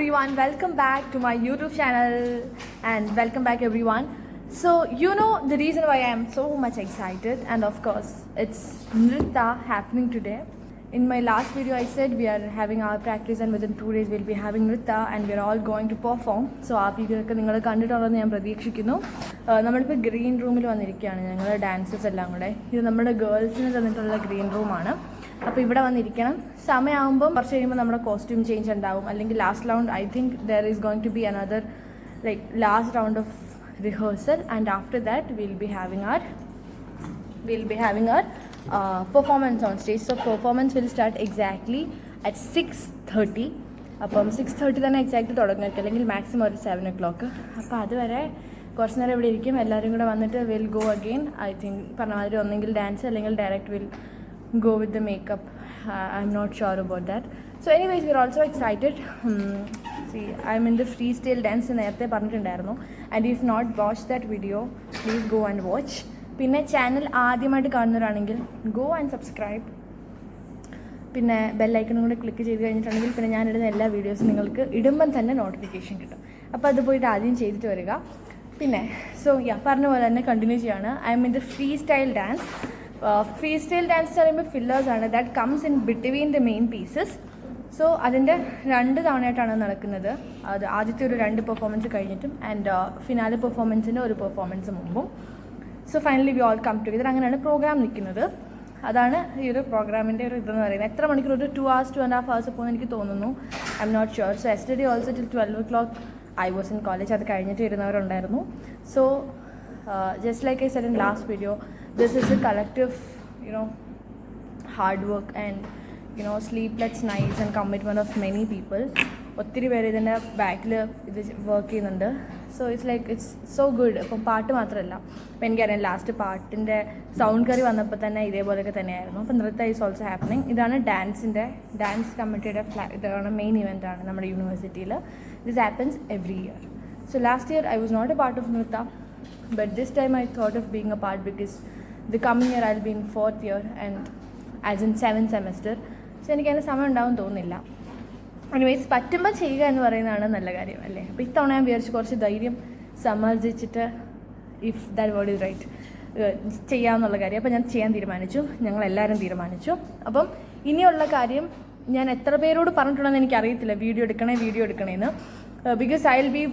everyone, welcome back to my YouTube channel and welcome back everyone. So you know the reason why I am so much excited, and of course it's Nritta happening today. In my last video I said we are having our practice and within 2 days we'll be having Nritta and we're all going to perform. So ആ video ഒക്കെ നിങ്ങൾ കണ്ടിട്ടുണ്ടെന്ന് ഞാൻ പ്രതീക്ഷിക്കുന്നു. നമ്മളിപ്പോൾ green റൂമിൽ വന്നിരിക്കുകയാണ് ഞങ്ങൾ ഡാൻസേഴ്സ് എല്ലാം കൂടെ. ഇത് നമ്മുടെ ഗേൾസിന് തന്നിട്ടുള്ള ഗ്രീൻ റൂമാണ്. അപ്പോൾ ഇവിടെ വന്നിരിക്കണം. സമയമാകുമ്പം കുറച്ച് കഴിയുമ്പോൾ നമ്മുടെ കോസ്റ്റ്യൂം ചേഞ്ച് ഉണ്ടാവും. അല്ലെങ്കിൽ last round I think there is going to be another like last round of rehearsal and after that will be having our performance on stage. So performance will start exactly at 6:30. അപ്പം 6:30 തന്നെ exact തുടങ്ങുമായിരിക്കും, അല്ലെങ്കിൽ maximum ഒരു 7 o'clock. അപ്പോൾ അതുവരെ കുറച്ച് നേരം ഇവിടെ ഇരിക്കും. എല്ലാവരും കൂടെ വന്നിട്ട് will go again. I think പറഞ്ഞ മാതിരി ഒന്നെങ്കിൽ ഡാൻസ് അല്ലെങ്കിൽ direct will go with the makeup. I'm not sure about that. So anyways, we're also excited. See, I'm in the freestyle dance നേരത്തെ പറഞ്ഞിട്ടുണ്ടായിരുന്നു. And if not watched that video, please go and watch. പിന്നെ channel ആദ്യമായിട്ട് കാണുന്നവരാണെങ്കിൽ go and subscribe. പിന്നെ ബെല്ലൈക്കണും കൂടെ click ചെയ്ത് കഴിഞ്ഞിട്ടുണ്ടെങ്കിൽ പിന്നെ ഞാനിടുന്ന എല്ലാ വീഡിയോസും നിങ്ങൾക്ക് ഇടുമ്പം തന്നെ നോട്ടിഫിക്കേഷൻ കിട്ടും. അപ്പോൾ അത് പോയിട്ട് ആദ്യം ചെയ്തിട്ട് വരിക. പിന്നെ പറഞ്ഞ പോലെ തന്നെ കണ്ടിന്യൂ ചെയ്യാണ്. I am in the freestyle dance. Freestyle dance എന്ന് പറയുമ്പോൾ ഫില്ലേഴ്സാണ്. That comes in between the main pieces. So അതിൻ്റെ 2 തവണയായിട്ടാണ് നടക്കുന്നത്. അത് ആദ്യത്തെ ഒരു 2 പെർഫോമൻസ് കഴിഞ്ഞിട്ടും ആൻഡ് ഫിനാലെ പെർഫോമൻസിൻ്റെ ഒരു പെർഫോമൻസ് മുമ്പും. So finally we all come together. അങ്ങനെയാണ് പ്രോഗ്രാം നിൽക്കുന്നത്. അതാണ് ഈ ഒരു പ്രോഗ്രാമിൻ്റെ ഒരു ഇതെന്ന് പറയുന്നത്. എത്ര മണിക്കൂർ, ഒരു 2 hours 2.5 hours പോകുമെന്ന് എനിക്ക് തോന്നുന്നു. I am not sure. So yesterday also till 12 o'clock I was in college. അത് കഴിഞ്ഞിട്ട് ഇരുന്നവരുണ്ടായിരുന്നു. So just like I said in last video, this is a collective, hard work and sleepless nights and commitment of many people. ഒത്തിരി പേര് ഇതിൻ്റെ ബാക്കിൽ ഇത് work ചെയ്യുന്നുണ്ട്. So it's so good. ഇപ്പം പാട്ട് മാത്രമല്ല, അപ്പം എനിക്കറിയാം ലാസ്റ്റ് പാട്ടിൻ്റെ സൗണ്ട് കറി വന്നപ്പോൾ തന്നെ ഇതേപോലെയൊക്കെ തന്നെയായിരുന്നു. അപ്പം നൃത്ത ഈസ് ഓൾസോ ഹാപ്പനിങ്. ഇതാണ് ഡാൻസ് കമ്മിറ്റിയുടെ ഇതാണ് മെയിൻ ഇവൻ്റാണ് നമ്മുടെ യൂണിവേഴ്സിറ്റിയിൽ. This happens every year. So last year I was not a part of Nritta, but this time I thought of being a part because the coming year I'll be in 4th year and as in 7th semester. So എനിക്കതിന് സമയം ഉണ്ടാവും തോന്നുന്നില്ല. Anyways പറ്റുമ്പോൾ ചെയ്യുക എന്ന് പറയുന്നതാണ് നല്ല കാര്യം അല്ലേ. അപ്പോൾ ഇത്തവണ ഞാൻ വിചാരിച്ച് കുറച്ച് ധൈര്യം സമ്മർദ്ദിച്ചിട്ട്, if that word is right, ചെയ്യാമെന്നുള്ള കാര്യം. അപ്പോൾ ഞാൻ ചെയ്യാൻ തീരുമാനിച്ചു. ഞങ്ങളെല്ലാവരും തീരുമാനിച്ചു. അപ്പം ഇനിയുള്ള കാര്യം ഞാൻ എത്ര പേരോട് പറഞ്ഞിട്ടുണ്ടെന്ന് എനിക്കറിയത്തില്ല, വീഡിയോ എടുക്കണേന്ന്. Because I will be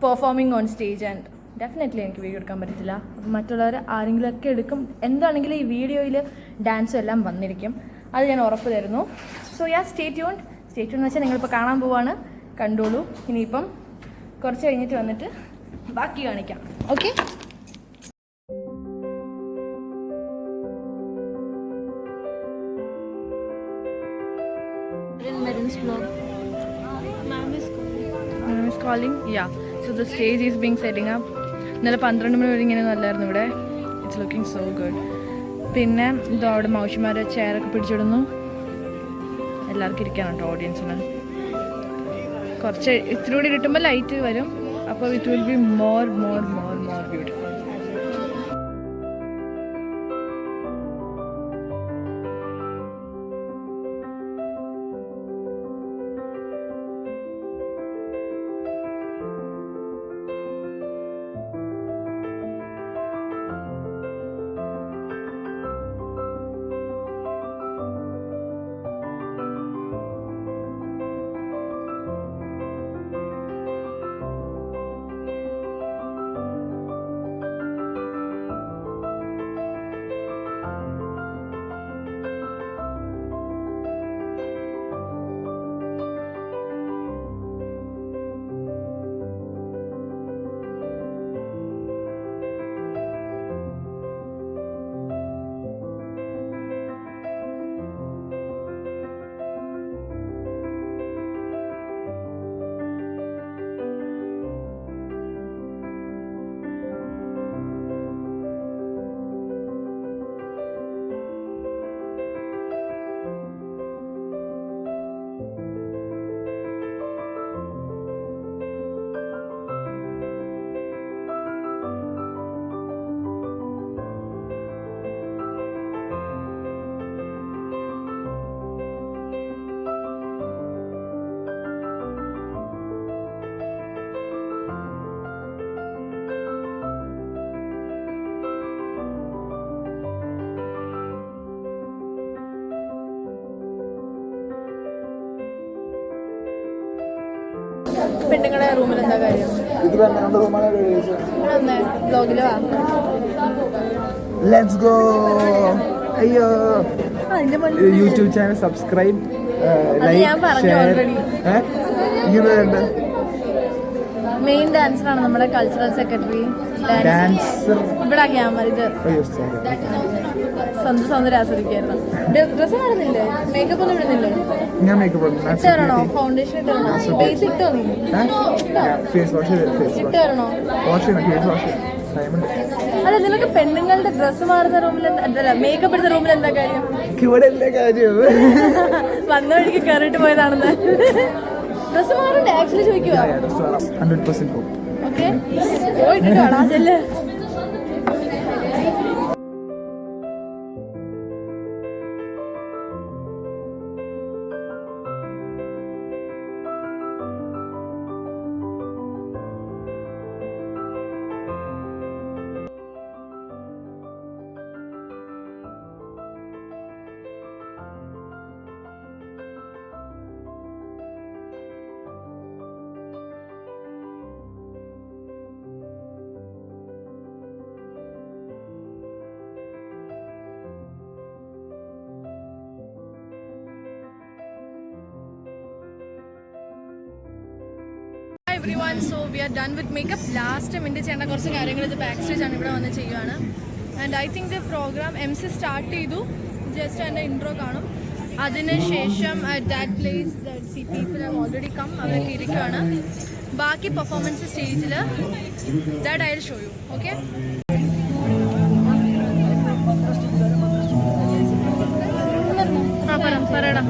performing on stage and definitely എനിക്ക് വീഡിയോ എടുക്കാൻ പറ്റത്തില്ല. അപ്പം മറ്റുള്ളവർ ആരെങ്കിലുമൊക്കെ എടുക്കും. എന്താണെങ്കിലും ഈ വീഡിയോയിൽ ഡാൻസും എല്ലാം വന്നിരിക്കും, അത് ഞാൻ ഉറപ്പ് തരുന്നു. സോ സ്റ്റേ ട്യൂൺ എന്ന് വെച്ചാൽ നിങ്ങളിപ്പോൾ കാണാൻ പോവാണ്, കണ്ടോളൂ. ഇനിയിപ്പം കുറച്ച് കഴിഞ്ഞിട്ട് വന്നിട്ട് ബാക്കി കാണിക്കാം. Okay. Ma'am is calling. Yeah. So the stage is being setting up. ഇന്നലെ 12 മണി വരെ ഇങ്ങനെ നല്ലായിരുന്നു ഇവിടെ. It's looking so good. പിന്നെ ഇതോ അവിടെ മൗഷിമാരെ ചെയറൊക്കെ പിടിച്ചിടുന്നു. എല്ലാവർക്കും ഇരിക്കാനുണ്ടോ ഓഡിയൻസിന്. കുറച്ച് ഇത്തിരി കൂടി കിട്ടുമ്പോൾ ലൈറ്റ് വരും. അപ്പോൾ it will be more beautiful. പെണ്ണുങ്ങളുടെ റൂമിൽ എന്താ കാര്യം? ഇത് പെണ്ണുങ്ങളുടെ റൂമാണ്. ബ്ലോഗിലോ? Let's go. അയ്യോ, YouTube channel subscribe, like, share. ഇങ്ങനെ വേണ്ട. മെയിൻ ഡാൻസറാണ് നമ്മുടെ കൾച്ചറൽ സെക്രട്ടറി. ഡാൻസർ ഇവിടെ ക്യാമറ ഇത് സ്വന്തം സൗന്ദര്യം ആസ്വദിക്കായിരുന്നു. ഡ്രസ്സ് കാണുന്നില്ലേ? മേക്കപ്പ് ഒന്നും ഇടുന്നില്ലേ? ഞാൻ മേക്കപ്പ് ഇട്ടോ? ഫൗണ്ടേഷൻ ഇട്ടോ? ബേസ് ഇട്ടോ? നീ ഫേസ് വാഷ് ഇട്ടോ? അല്ല, നിനക്ക് പെണ്ണുങ്ങളുടെ ഡ്രസ്സ് മാറുന്ന റൂമിൽ അല്ല മേക്കപ്പ് എടുത്ത റൂമിൽ എന്താ കാര്യം? ഇവിടെ എല്ലാ കാര്യവും വന്ന വഴിക്ക് കയറിയിട്ട് പോയതാണെന്ന്. ഡ്രസ്സ് മാറണ്ടേ? ആക്ച്വലി ചോദിക്കുക. 100% ഓക്കെ, പോയിട്ട് കാണാ ചെല്ല്. Everyone, so we are done with makeup. Last minute ചെയ്യേണ്ട കുറച്ച് കാര്യങ്ങൾ ഇത് ബാക്ക് സ്റ്റേജ് ആണ്, ഇവിടെ വന്ന് ചെയ്യുകയാണ്. And I think the program MC start ചെയ്തു. ജസ്റ്റ് എൻ്റെ ഇൻട്രോ കാണും. അതിനുശേഷം at that place see people have already come, അവരൊക്കെ ഇരിക്കുകയാണ്. ബാക്കി പെർഫോമൻസ് സ്റ്റേജിൽ that I will show you. Okay, പറയടാ.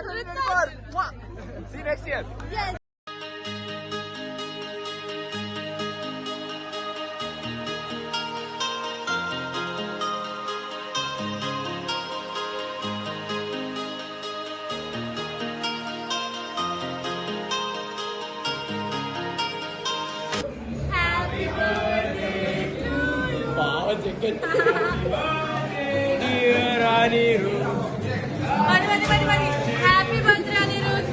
See you next year. Yes. Happy birthday to you. Dear Anirudh. Mani. Happy birthday, Anirudh.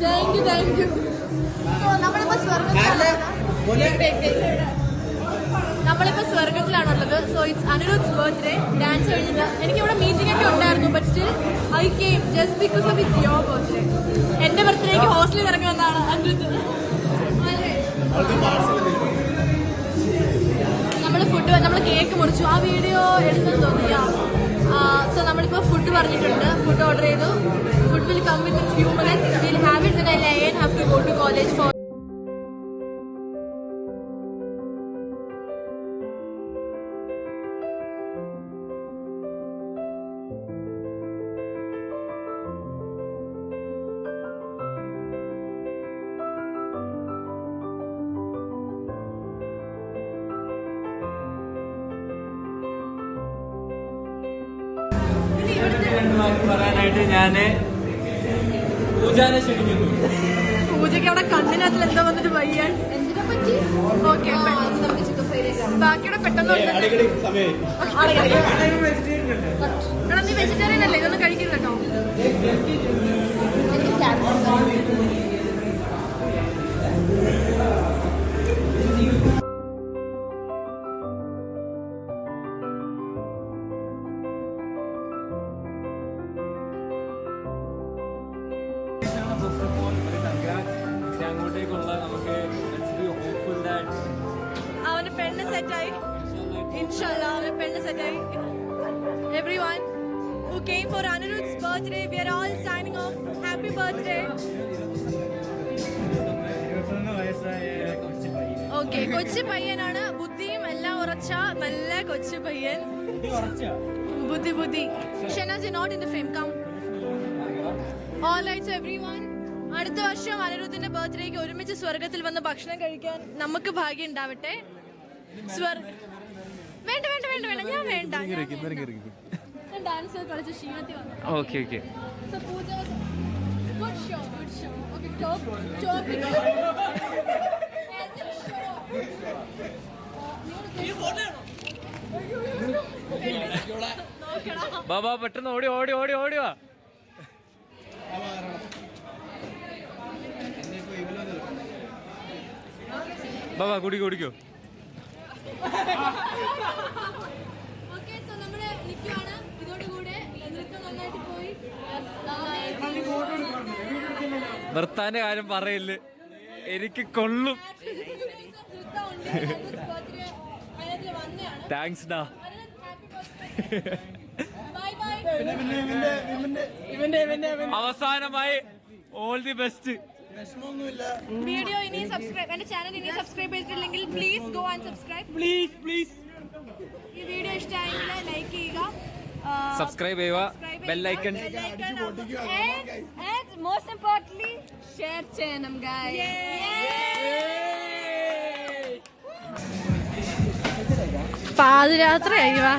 Thank you. നമ്മളിപ്പോ സ്വർഗത്തിലാണുള്ളത്. So it's Anirudh's birthday. ഡാൻസ് കഴിഞ്ഞിട്ട് എനിക്കിവിടെ മീറ്റിംഗ് ഒക്കെ ഉണ്ടായിരുന്നു. But still I came just because of it's your birthday. എന്റെ ബർത്ത്ഡേക്ക് ഹോസ്റ്റലിൽ ഇറങ്ങി വന്നതാണ് അനിരുദ്ധ്. നമ്മൾ കേക്ക് മുറിച്ചു. ആ വീഡിയോ എടുത്തെന്ന് തോന്നിയാ. സോ നമ്മളിപ്പോ ഫുഡ് പറഞ്ഞിട്ടുണ്ട്. ഫുഡ് ഓർഡർ ചെയ്തു. Food will come with few minutes. Will have it. Then I have to go to college for പറയാനായിട്ട് ഞാന് പൂജാനെ ക്ഷണിക്കുന്നു. പൂജയ്ക്ക് അവിടെ കണ്ണിനകത്തിൽ എന്താ വന്നിട്ട് വയ്യാൻ. എന്തിനെ പറ്റി? ഓക്കെ, ബാക്കിയുടെ പെട്ടെന്ന് നീ വെജിറ്റേറിയൻ അല്ലേ? ഇതൊന്നും കഴിക്കരുത് കേട്ടോ. അങ്ങോട്ടേക്കുള്ള നമുക്ക് അവന് പെണ്ണ് സെറ്റായി. ഇൻഷാല്ലാ അവന് പെണ്ണ് സെറ്റായി. Everyone who came for Anirudh's birthday, we are all signing off. Happy birthday. Okay, കൊച്ചു പയ്യനാണ്. ബുദ്ധിയും എല്ലാം ഉറച്ച നല്ല കൊച്ചു പയ്യൻ. ബുദ്ധി. Shanaz, you're not in the frame. Come. All right, so everyone. അടുത്ത വർഷം അനിരുദ്ധിന്റെ ബർത്ത്ഡേക്ക് ഒരുമിച്ച് സ്വർഗത്തിൽ വന്ന് ഭക്ഷണം കഴിക്കാൻ നമുക്ക് ഭാഗ്യം ഉണ്ടാവട്ടെ. വേണ്ട ഞാൻ വേണ്ട. ഡാൻസ് കളിച്ച് ക്ഷീണത്തിൽ വന്നു. Okay So Pooja was good show. Okay, top Baba പെട്ടെന്ന് ഓടി വാ. ബാബാ കുടിക്കോ. Okay, so നമ്മള് നിൽക്കുകയാണ്. ഇതോടുകൂടെ നൃത്തം നന്നായിട്ട് പോയി. നിർത്താന്റെ കാര്യം പറയില്ല, എനിക്ക് കൊള്ളും. താങ്ക്സ് ഡാ. അവസാനമായി ഓൾ ദി ബെസ്റ്റ്. വീഡിയോ ഇനി സബ്സ്ക്രൈബ്, എന്റെ ചാനൽ ഇനി സബ്സ്ക്രൈബ് ചെയ്തിട്ടില്ലെങ്കിൽ please go and subscribe. Please ഈ വീഡിയോ ഇഷ്ടമായെങ്കിൽ ലൈക്ക് ചെയ്യുക, സബ്സ്ക്രൈബ് ചെയ്യുക, bell icon, and most importantly share ചെയ്യണം guys. പാതിരാത്രിയായി വാ.